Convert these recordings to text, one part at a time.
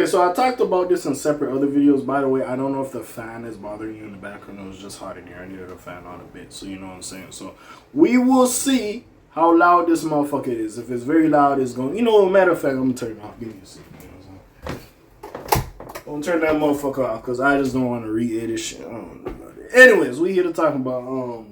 so I talked about this in separate other videos. By the way, I don't know if the fan is bothering you in the background. It was just hot in here. I needed a fan on a bit, so you know what I'm saying. So we will see how loud this motherfucker is. If it's very loud, it's going. You know, matter of fact, I'm gonna turn it off. Give me a second. You know what I'm saying? Don't turn that motherfucker off because I just don't want to re-edit this shit. I don't know about it. Anyways, we here to talk about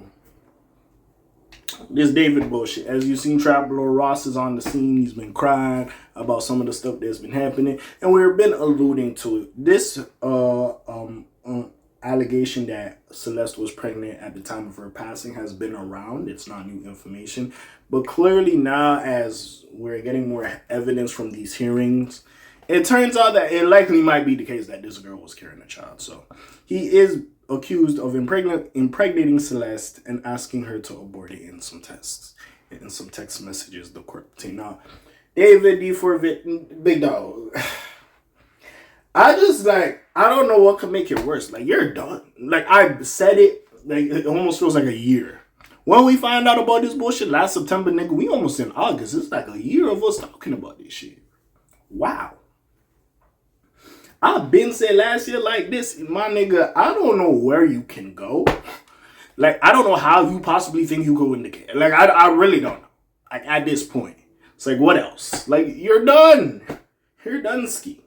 this David bullshit. As you've seen, Trap Lord Ross is on the scene. He's been crying about some of the stuff that's been happening, and we've been alluding to it. This allegation that Celeste was pregnant at the time of her passing has been around. It's not new information, but clearly now, as we're getting more evidence from these hearings, it turns out that it likely might be the case that this girl was carrying a child. So he is accused of impregnating Celeste and asking her to abort it in some text messages, the court obtained. Now, David D4vd, big dog. I don't know what could make it worse. Like, you're done. Like, I said it, like, it almost feels like a year. When we find out about this bullshit last September, nigga, we almost in August. It's like a year of us talking about this shit. Wow. I've been said last year like this, my nigga, I don't know where you can go. Like, I don't know how you possibly think you go in the game. Like, I really don't know. Like, at this point. It's like, what else? Like, you're done. You're done, ski.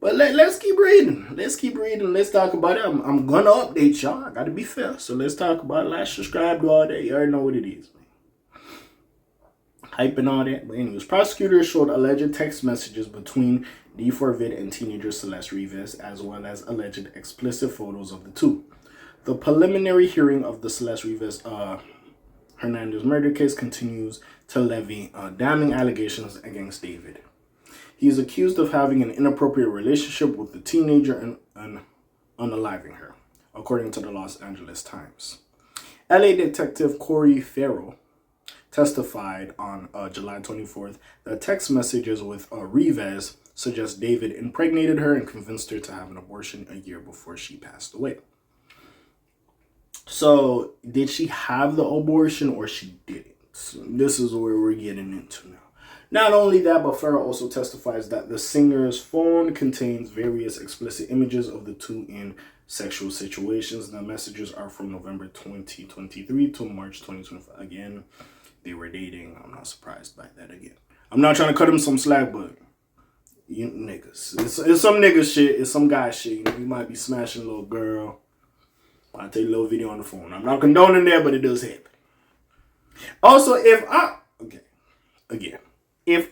But let's keep reading. Let's keep reading. Let's talk about it. I'm going to update y'all. I got to be fair. So let's talk about it. Like, subscribe, do all that. You already know what it is, man. Hype and all that. But anyways, prosecutors showed alleged text messages between D4vd and teenager Celeste Rivas, as well as alleged explicit photos of the two. The preliminary hearing of the Celeste Rivas Hernandez murder case continues to levy damning allegations against David. He is accused of having an inappropriate relationship with the teenager and unaliving her, according to the Los Angeles Times. LA detective Corey Farrell testified on July 24th that text messages with Rivas suggest David impregnated her and convinced her to have an abortion a year before she passed away. So, did she have the abortion or she didn't? So this is where we're getting into now. Not only that, but Farrell also testifies that the singer's phone contains various explicit images of the two in sexual situations. The messages are from November 2023 to March 2025. Again, they were dating. I'm not surprised by that again. I'm not trying to cut him some slack, but you niggas. It's some nigga shit. It's some guy shit. You know, you might be smashing a little girl. I'll take a little video on the phone. I'm not condoning that, but it does happen. Also, if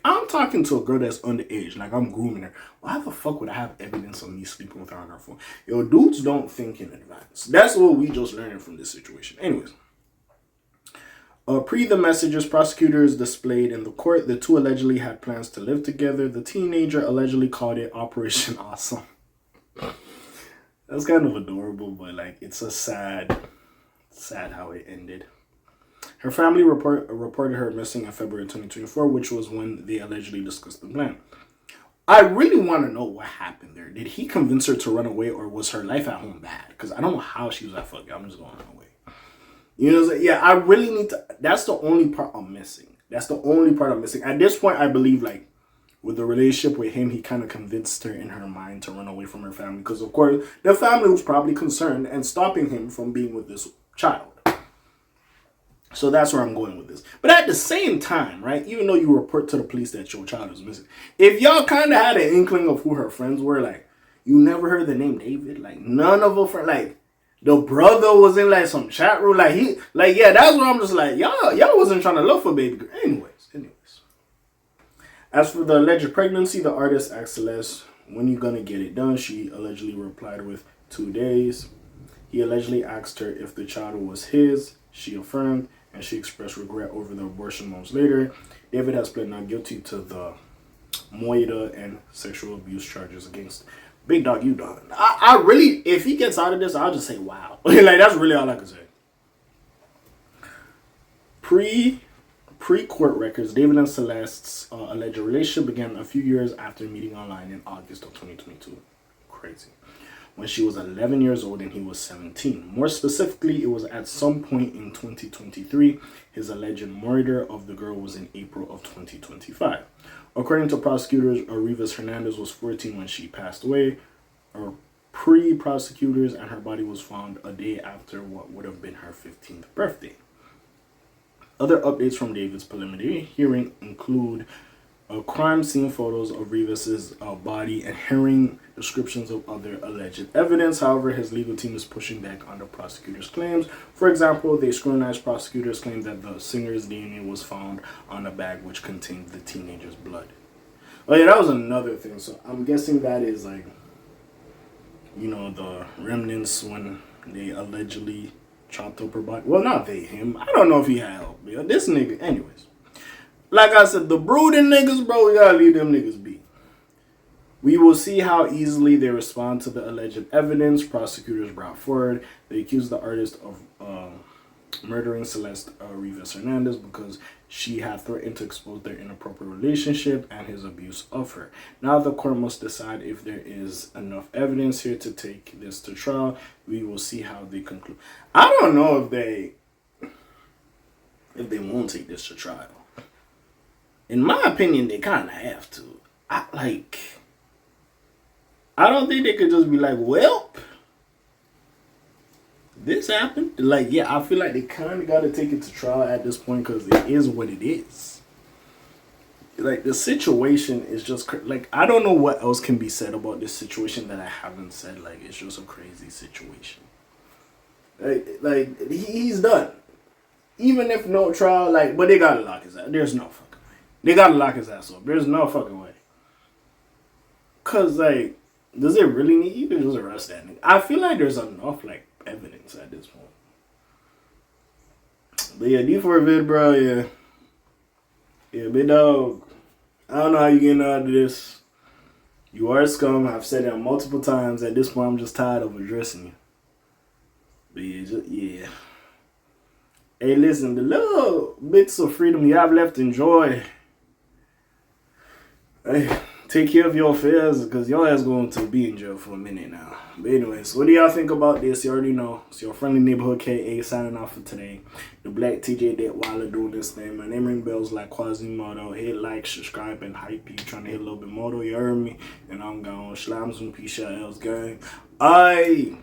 I'm talking to a girl that's underage, like I'm grooming her, why the fuck would I have evidence of me sleeping with her on her phone? Yo, dudes don't think in advance. That's what we just learned from this situation. Anyways. Pre the messages, prosecutors displayed in the court, the two allegedly had plans to live together. The teenager allegedly called it Operation Awesome. That's kind of adorable, but like it's a sad how it ended. Her family reported her missing in February 2024, which was when they allegedly discussed the plan. I really want to know what happened there. Did he convince her to run away, or was her life at home bad? Because I don't know how she was like, fuck it, I'm just going away. You know, yeah, I really need to. That's the only part I'm missing. At this point, I believe, like, with the relationship with him, he kind of convinced her in her mind to run away from her family. Because, of course, the family was probably concerned and stopping him from being with this child. So that's where I'm going with this. But at the same time, right, even though you report to the police that your child is missing, if y'all kind of had an inkling of who her friends were, like, you never heard the name David, like, none of her friends, like, the brother was in like some chat room, yeah, that's where I'm just like, y'all wasn't trying to look for baby girl. Anyways. As for the alleged pregnancy, the artist asked Celeste, when you gonna get it done? She allegedly replied with 2 days. He allegedly asked her if the child was his. She affirmed, and she expressed regret over the abortion months later. David has pled not guilty to the Moida and sexual abuse charges against Big Dog. You done. I really, if he gets out of this, I'll just say wow. Like, that's really all I can say. Pre-court records, David and Celeste's alleged relationship began a few years after meeting online in August of 2022. Crazy. when she was 11 years old and he was 17. More specifically, it was at some point in 2023. His alleged murder of the girl was in April of 2025. According to prosecutors, Rivas Hernandez was 14 when she passed away, or pre-prosecutors, and her body was found a day after what would have been her 15th birthday. Other updates from David's preliminary hearing include crime scene photos of Rivas's body and hearing descriptions of other alleged evidence. However, his legal team is pushing back on the prosecutor's claims. For example, they scrutinized prosecutors' claim that the singer's DNA was found on a bag which contained the teenager's blood. Oh yeah, that was another thing. So I'm guessing that is like, you know, the remnants when they allegedly chopped up her body. Well, not they, him. I don't know if he had help. This nigga, anyways. Like I said, the brooding niggas, bro, we gotta leave them niggas be. We will see how easily they respond to the alleged evidence prosecutors brought forward. They accused the artist of murdering Celeste Rivas Hernandez because she had threatened to expose their inappropriate relationship and his abuse of her. Now the court must decide if there is enough evidence here to take this to trial. We will see how they conclude. I don't know if they won't take this to trial. In my opinion, they kind of have to. I don't think they could just be like, well, this happened. Like, yeah, I feel like they kind of got to take it to trial at this point because it is what it is. Like, the situation is just, like, I don't know what else can be said about this situation that I haven't said. Like, it's just a crazy situation. Like he's done. Even if no trial, like, but they got to lock his ass. There's no fucking way. They got to lock his ass up. There's no fucking way. Because, like, does it really need you to just arrest that nigga? I feel like there's enough, like, evidence at this point. But yeah, D4vd, bro, yeah. Yeah, big dog. I don't know how you getting out of this. You are a scum. I've said that multiple times. At this point, I'm just tired of addressing you. But yeah, Hey, listen, the little bits of freedom you have left, enjoy. Hey, take care of your affairs, because your ass going to be in jail for a minute now. But anyways, what do y'all think about this? You already know. It's your friendly neighborhood K.A. signing off for today. The Black TJ that while doing this thing. My name ring bells like Quasimodo. Hit like, subscribe, and hype you. Trying to hit a little bit more, you heard me. And I'm gone. Slimes and peace out, else gang. Aye.